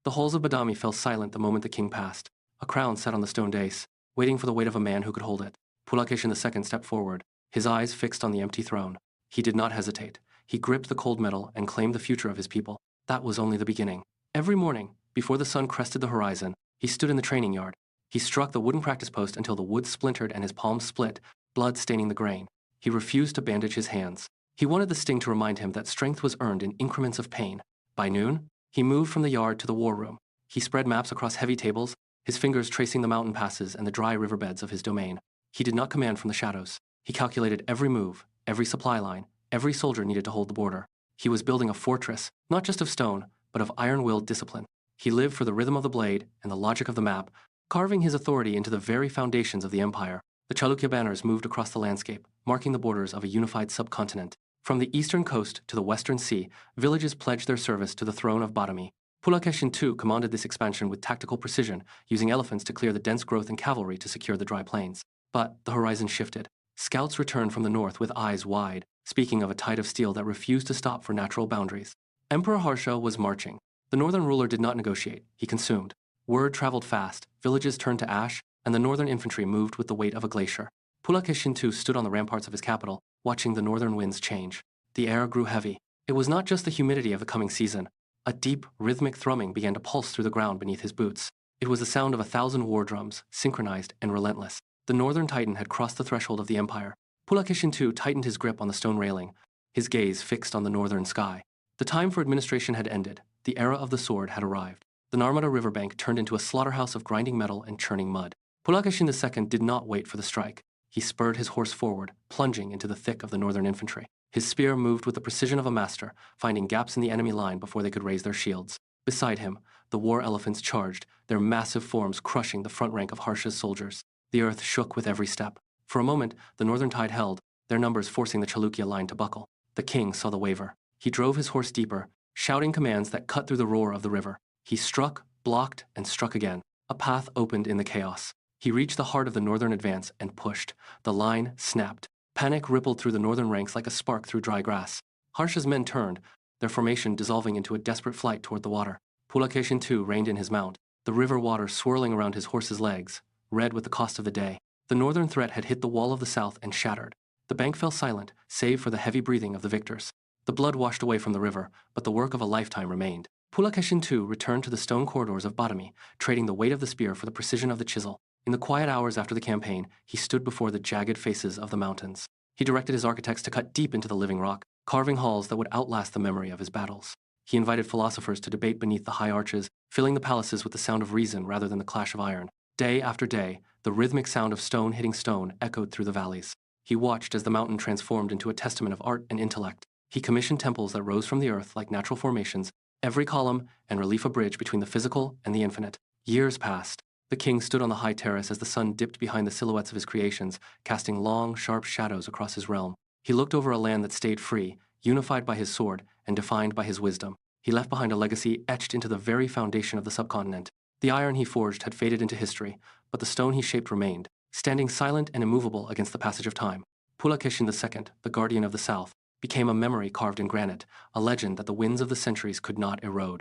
The halls of Badami fell silent the moment the king passed. A crown sat on the stone dais, waiting for the weight of a man who could hold it. Pulakeshin II stepped forward, his eyes fixed on the empty throne. He did not hesitate. He gripped the cold metal and claimed the future of his people. That was only the beginning. Every morning, before the sun crested the horizon, he stood in the training yard. He struck the wooden practice post until the wood splintered and his palms split, blood staining the grain. He refused to bandage his hands. He wanted the sting to remind him that strength was earned in increments of pain. By noon, he moved from the yard to the war room. He spread maps across heavy tables, his fingers tracing the mountain passes and the dry riverbeds of his domain. He did not command from the shadows. He calculated every move, every supply line, every soldier needed to hold the border. He was building a fortress, not just of stone, but of iron-willed discipline. He lived for the rhythm of the blade and the logic of the map, carving his authority into the very foundations of the empire. The Chalukya banners moved across the landscape, marking the borders of a unified subcontinent. From the eastern coast to the western sea, villages pledged their service to the throne of Badami. Pulakeshin II commanded this expansion with tactical precision, using elephants to clear the dense growth and cavalry to secure the dry plains. But the horizon shifted. Scouts returned from the north with eyes wide, speaking of a tide of steel that refused to stop for natural boundaries. Emperor Harsha was marching. The northern ruler did not negotiate, he consumed. Word traveled fast, villages turned to ash, and the northern infantry moved with the weight of a glacier. Pulakeshin II stood on the ramparts of his capital, watching the northern winds change. The air grew heavy. It was not just the humidity of the coming season. A deep, rhythmic thrumming began to pulse through the ground beneath his boots. It was the sound of 1,000 war drums, synchronized and relentless. The northern titan had crossed the threshold of the empire. Pulakeshin II tightened his grip on the stone railing, his gaze fixed on the northern sky. The time for administration had ended. The era of the sword had arrived. The Narmada River bank turned into a slaughterhouse of grinding metal and churning mud. Pulakeshin II did not wait for the strike. He spurred his horse forward, plunging into the thick of the northern infantry. His spear moved with the precision of a master, finding gaps in the enemy line before they could raise their shields. Beside him, the war elephants charged, their massive forms crushing the front rank of Harsha's soldiers. The earth shook with every step. For a moment, the northern tide held, their numbers forcing the Chalukya line to buckle. The king saw the waver. He drove his horse deeper, shouting commands that cut through the roar of the river. He struck, blocked, and struck again. A path opened in the chaos. He reached the heart of the northern advance and pushed. The line snapped. Panic rippled through the northern ranks like a spark through dry grass. Harsha's men turned, their formation dissolving into a desperate flight toward the water. Pulakeshin II reined in his mount, the river water swirling around his horse's legs, red with the cost of the day. The northern threat had hit the wall of the south and shattered. The bank fell silent, save for the heavy breathing of the victors. The blood washed away from the river, but the work of a lifetime remained. Pulakeshin II returned to the stone corridors of Badami, trading the weight of the spear for the precision of the chisel. In the quiet hours after the campaign, he stood before the jagged faces of the mountains. He directed his architects to cut deep into the living rock, carving halls that would outlast the memory of his battles. He invited philosophers to debate beneath the high arches, filling the palaces with the sound of reason rather than the clash of iron. Day after day, the rhythmic sound of stone hitting stone echoed through the valleys. He watched as the mountain transformed into a testament of art and intellect. He commissioned temples that rose from the earth like natural formations, every column and relief a bridge between the physical and the infinite. Years passed. The king stood on the high terrace as the sun dipped behind the silhouettes of his creations, casting long, sharp shadows across his realm. He looked over a land that stayed free, unified by his sword and defined by his wisdom. He left behind a legacy etched into the very foundation of the subcontinent. The iron he forged had faded into history, but the stone he shaped remained, standing silent and immovable against the passage of time. Pulakeshin II, the guardian of the south, became a memory carved in granite, a legend that the winds of the centuries could not erode.